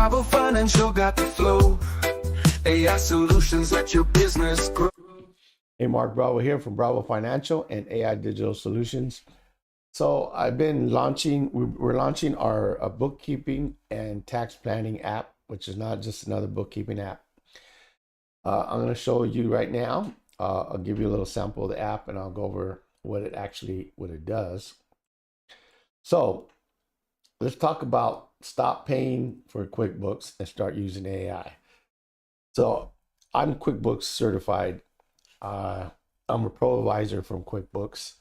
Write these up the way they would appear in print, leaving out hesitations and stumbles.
Bravo Financial got the flow. AI solutions let your business grow. Hey, Mark Bravo here from Bravo Financial and AI Digital Solutions. So I've been launching, we're launching our bookkeeping and tax planning app, which is not just another bookkeeping app. I'm going to show you right now. I'll give you a little sample of the app and I'll go over what it does. So let's talk about stop paying for QuickBooks and start using AI. So I'm QuickBooks certified. I'm a pro advisor from QuickBooks.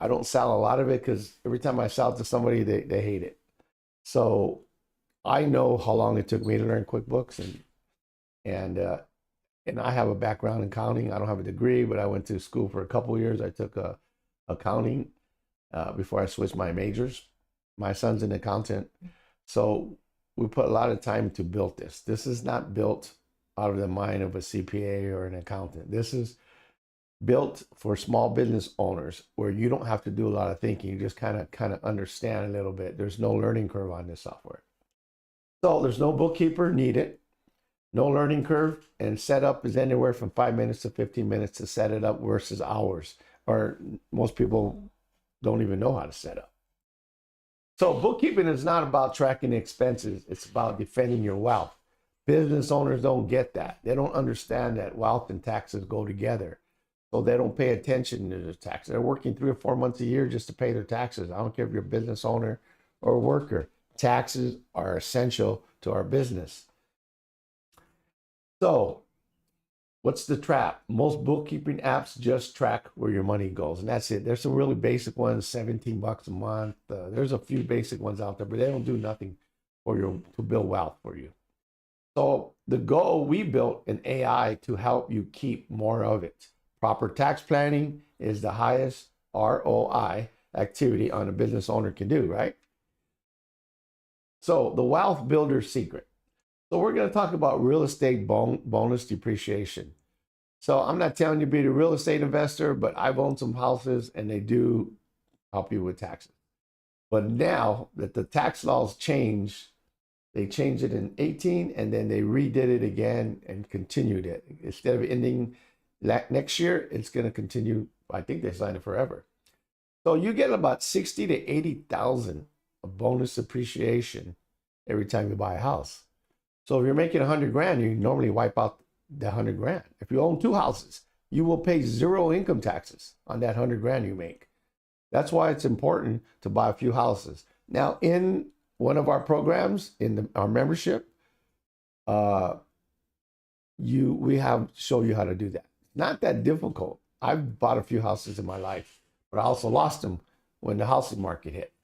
I don't sell a lot of it because every time I sell it to somebody, they hate it. So I know how long it took me to learn QuickBooks, and I have a background in accounting. I don't have a degree, but I went to school for a couple of years. I took accounting before I switched my majors. My son's an accountant, so we put a lot of time to build this. This is not built out of the mind of a CPA or an accountant. This is built for small business owners where you don't have to do a lot of thinking. You just kind of understand a little bit. There's no learning curve on this software. So there's no bookkeeper needed, no learning curve, and setup is anywhere from 5 minutes to 15 minutes to set it up versus hours, or most people don't even know how to set up. So bookkeeping is not about tracking expenses. It's about defending your wealth. Business owners don't get that. They don't understand that wealth and taxes go together. So they don't pay attention to the taxes. They're working 3 or 4 months a year just to pay their taxes. I don't care if you're a business owner or a worker. Taxes are essential to our business. So what's the trap? Most bookkeeping apps just track where your money goes, and that's it. There's some really basic ones, 17 bucks a month. There's a few basic ones out there, but they don't do nothing for you to build wealth for you. So the goal, we built an AI to help you keep more of it. Proper tax planning is the highest ROI activity on a business owner can do, right? So the wealth builder secret. So we're going to talk about real estate bonus depreciation. So I'm not telling you to be a real estate investor, but I've owned some houses and they do help you with taxes. But now that the tax laws change, they changed it in 18 and then they redid it again and continued it. Instead of ending next year, it's going to continue. I think they signed it forever. So you get about 60 to 80,000 of bonus appreciation every time you buy a house. So if you're making 100 grand, you normally wipe out the 100 grand. If you own 2 houses, you will pay 0 income taxes on that 100 grand you make. That's why it's important to buy a few houses. Now, in one of our programs, in our membership, we have show you how to do that. Not that difficult. I've bought a few houses in my life, but I also lost them when the housing market hit.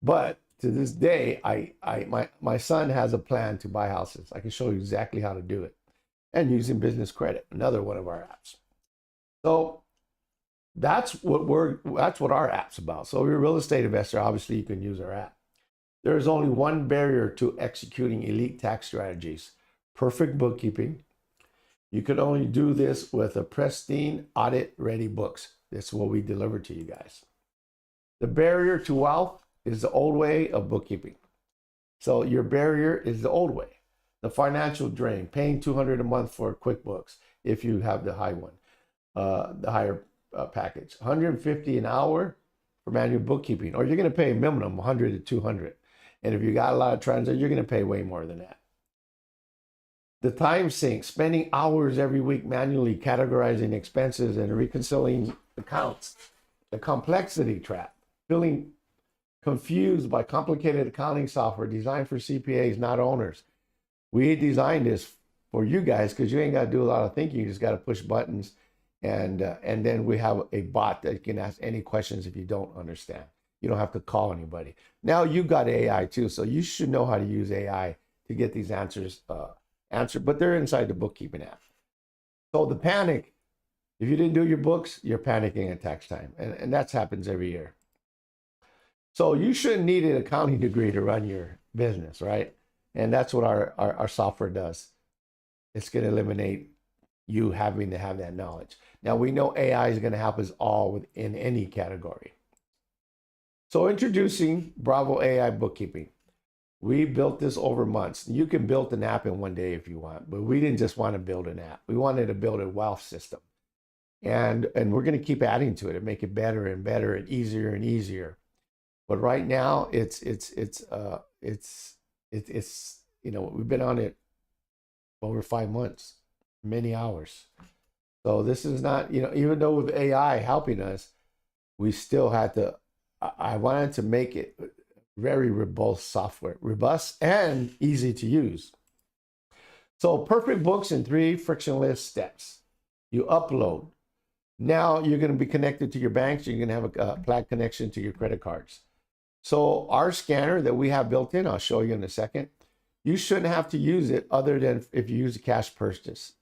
But to this day, my son has a plan to buy houses. I can show you exactly how to do it. And using business credit, another one of our apps. So that's what our app's about. So if you're a real estate investor, obviously you can use our app. There is only one barrier to executing elite tax strategies: perfect bookkeeping. You can only do this with a pristine audit-ready books. That's what we deliver to you guys. The barrier to wealth is the old way of bookkeeping. So your barrier is the old way. The financial drain, paying $200 a month for QuickBooks if you have the high one, the higher package. $150 an hour for manual bookkeeping, or you're going to pay a minimum $100 to $200. And if you got a lot of transactions, you're going to pay way more than that. The time sink, spending hours every week manually categorizing expenses and reconciling accounts. The complexity trap, feeling confused by complicated accounting software designed for CPAs, not owners. We designed this for you guys because you ain't got to do a lot of thinking. You just got to push buttons, and then we have a bot that can ask any questions if you don't understand. You don't have to call anybody. Now you got AI too, so you should know how to use AI to get these answers answered, but they're inside the bookkeeping app. So the panic, if you didn't do your books, you're panicking at tax time, and that happens every year. So you shouldn't need an accounting degree to run your business, right? And that's what our software does. It's going to eliminate you having to have that knowledge. Now we know AI is going to help us all within any category. So introducing Bravo AI Bookkeeping. We built this over months. You can build an app in one day if you want, but we didn't just want to build an app. We wanted to build a wealth system. And we're going to keep adding to it and make it better and better and easier. But right now it's we've been on it over 5 months, many hours. So this is not, even though with AI helping us, we still had to, I wanted to make it very robust software, robust and easy to use. So perfect books in 3 frictionless steps. You upload. Now you're going to be connected to your banks. You're going to have a flat connection to your credit cards. So our scanner that we have built in, I'll show you in a second. You shouldn't have to use it other than if you use a cash purchase.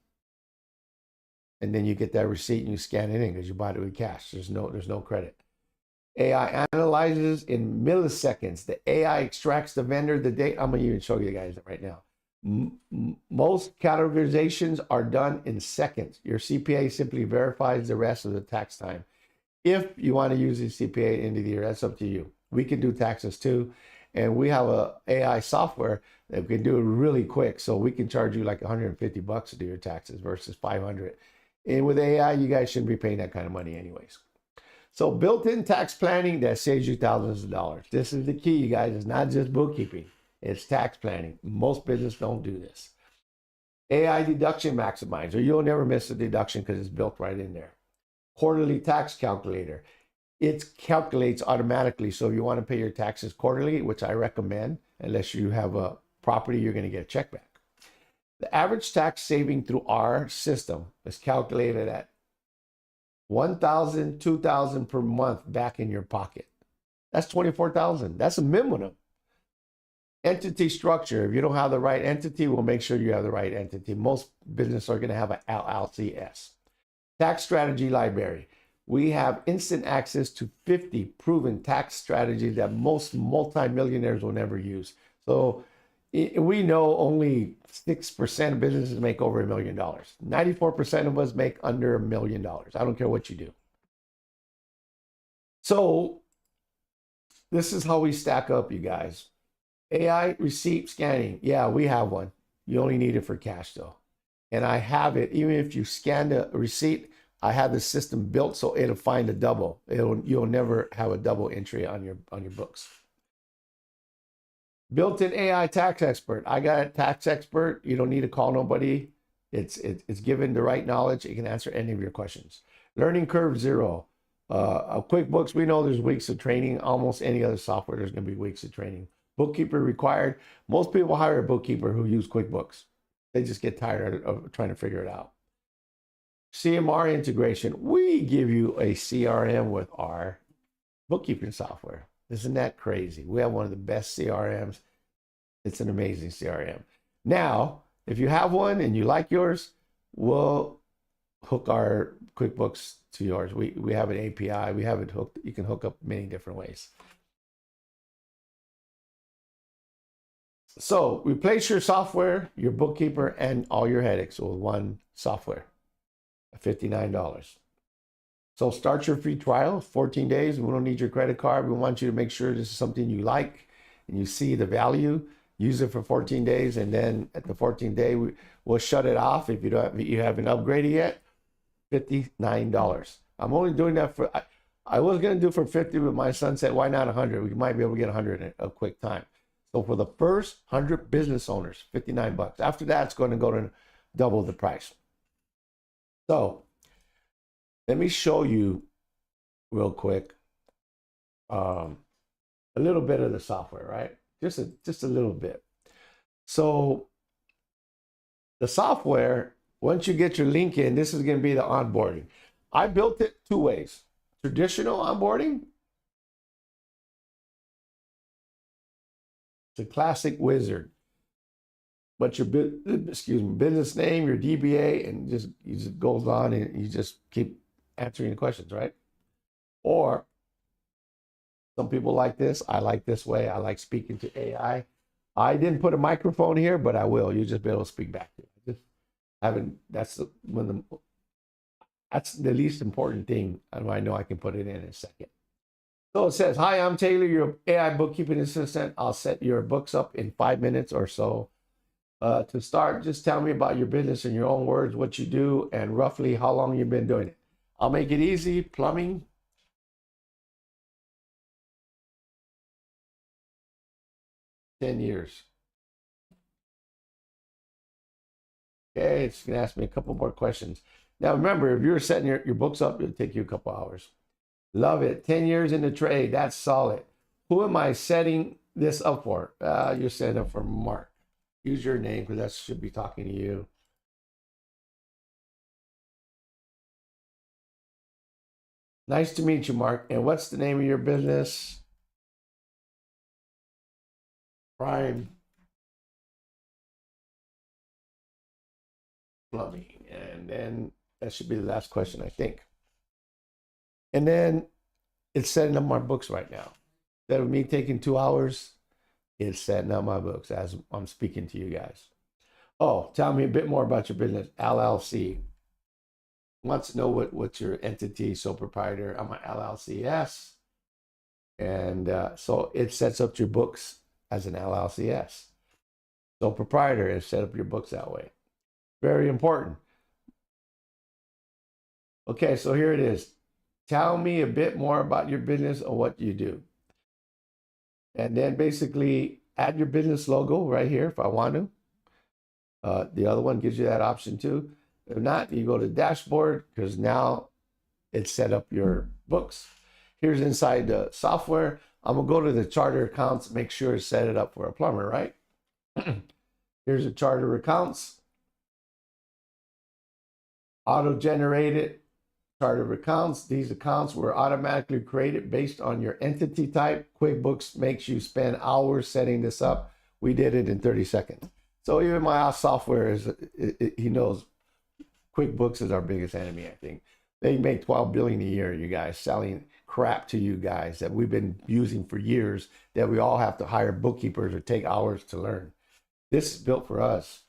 And then you get that receipt and you scan it in because you bought it with cash. There's no credit. AI analyzes in milliseconds. The AI extracts the vendor, the date. I'm going to even show you guys right now. Most categorizations are done in seconds. Your CPA simply verifies the rest of the tax time. If you want to use the CPA at the end of the year, that's up to you. We can do taxes too. And we have a AI software that can do it really quick. So we can charge you like $150 to do your taxes versus $500. And with AI, you guys shouldn't be paying that kind of money anyways. So built-in tax planning that saves you thousands of dollars. This is the key, you guys. It's not just bookkeeping. It's tax planning. Most businesses don't do this. AI deduction maximizer. You'll never miss a deduction because it's built right in there. Quarterly tax calculator. It calculates automatically. So if you want to pay your taxes quarterly, which I recommend, unless you have a property, you're going to get a check back. The average tax saving through our system is calculated at $1,000, $2,000 per month back in your pocket. That's $24,000. That's a minimum. Entity structure. If you don't have the right entity, we'll make sure you have the right entity. Most businesses are going to have an LLCS. Tax strategy library. We have instant access to 50 proven tax strategies that most multimillionaires will never use. So we know only 6% of businesses make over $1 million. 94% of us make under $1 million. I don't care what you do. So this is how we stack up, you guys. AI receipt scanning. Yeah, we have one. You only need it for cash though. And I have it, even if you scan the receipt, I have the system built so it'll find a double. You'll never have a double entry on your books. Built-in AI tax expert. I got a tax expert. You don't need to call nobody. It's given the right knowledge. It can answer any of your questions. Learning curve zero. QuickBooks, we know there's weeks of training. Almost any other software, there's going to be weeks of training. Bookkeeper required. Most people hire a bookkeeper who use QuickBooks. They just get tired of trying to figure it out. CMR integration. We give you a CRM with our bookkeeping software. Isn't that crazy? We have one of the best CRMs. It's an amazing CRM. Now, if you have one and you like yours, we'll hook our QuickBooks to yours. We have an API. We have it hooked. You can hook up many different ways. So replace your software, your bookkeeper, and all your headaches with one software at $59. So start your free trial, 14 days. We don't need your credit card. We want you to make sure this is something you like and you see the value. Use it for 14 days, and then at the 14th day, we'll shut it off if you haven't upgraded yet. $59. I'm only doing that for, I was going to do for 50, but my son said, why not 100? We might be able to get 100 in a quick time. So for the first 100 business owners, $59. After that, it's going to go to double the price. So let me show you real quick a little bit of the software, right? Just a little bit. So the software, once you get your link in, this is going to be the onboarding. I built it 2 ways. Traditional onboarding. It's a classic wizard. But your business name, your DBA, and it just goes on and you just keep answering the questions, right? Or some people like this. I like this way. I like speaking to AI. I didn't put a microphone here, but I will. You'll just be able to speak back to it. Just having that's the least important thing. And I know I can put it in a second. So it says, hi, I'm Taylor, your AI bookkeeping assistant. I'll set your books up in 5 minutes or so. To start, just tell me about your business in your own words, what you do, and roughly how long you've been doing it. I'll make it easy. Plumbing. 10 years. Okay, it's going to ask me a couple more questions. Now, remember, if you're setting your books up, it'll take you a couple hours. Love it. 10 years in the trade. That's solid. Who am I setting this up for? You're setting up for Mark. Use your name because that should be talking to you. Nice to meet you, Mark. And what's the name of your business? Prime Plumbing. And then that should be the last question, I think. And then it's setting up my books right now. Instead of me taking 2 hours, it's setting up my books as I'm speaking to you guys. Oh, tell me a bit more about your business. LLC. Wants to know what's your entity, sole proprietor. I'm an LLCS. And so it sets up your books as an LLCS. Sole proprietor is set up your books that way. Very important. Okay, so here it is. Tell me a bit more about your business or what you do. And then basically add your business logo right here if I want to. The other one gives you that option too. If not, you go to dashboard because now it's set up your books. Here's inside the software. I'm going to go to the charter accounts, make sure it's set it up for a plumber, right? Here's a charter accounts. Auto-generated chart of accounts. These accounts were automatically created based on your entity type. QuickBooks makes you spend hours setting this up. We did it in 30 seconds. So even my software he knows QuickBooks is our biggest enemy, I think. They make $12 billion a year, you guys, selling crap to you guys that we've been using for years that we all have to hire bookkeepers or take hours to learn. This is built for us.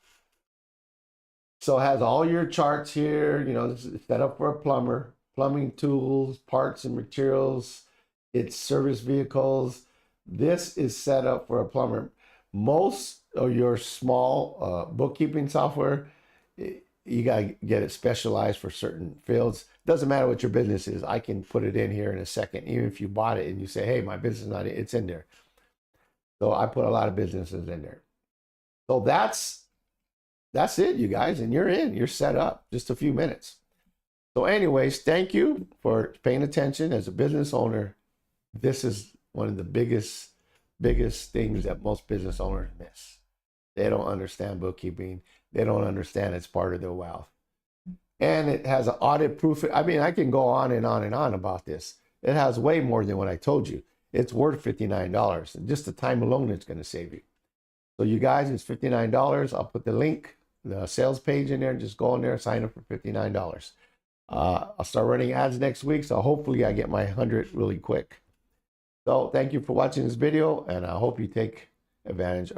So it has all your charts here. You know, this is set up for a plumber, plumbing tools, parts and materials. It's service vehicles. This is set up for a plumber. Most of your small bookkeeping software, you got to get it specialized for certain fields. Doesn't matter what your business is. I can put it in here in a second. Even if you bought it and you say, hey, my business is not, it's in there. So I put a lot of businesses in there. So that's it, you guys, and you're set up. Just a few minutes. So anyways, thank you for paying attention. As a business owner, this is one of the biggest things that most business owners miss. They don't understand bookkeeping. They don't understand it's part of their wealth. And it has an audit proof. I mean, I can go on and on and on about this. It has way more than what I told you. It's worth $59. And just the time alone, it's going to save you. So you guys, it's $59. I'll put the link, the sales page in there. Just go in there, sign up for $59. I'll start running ads next week. So hopefully I get my 100 really quick. So thank you for watching this video, and I hope you take advantage of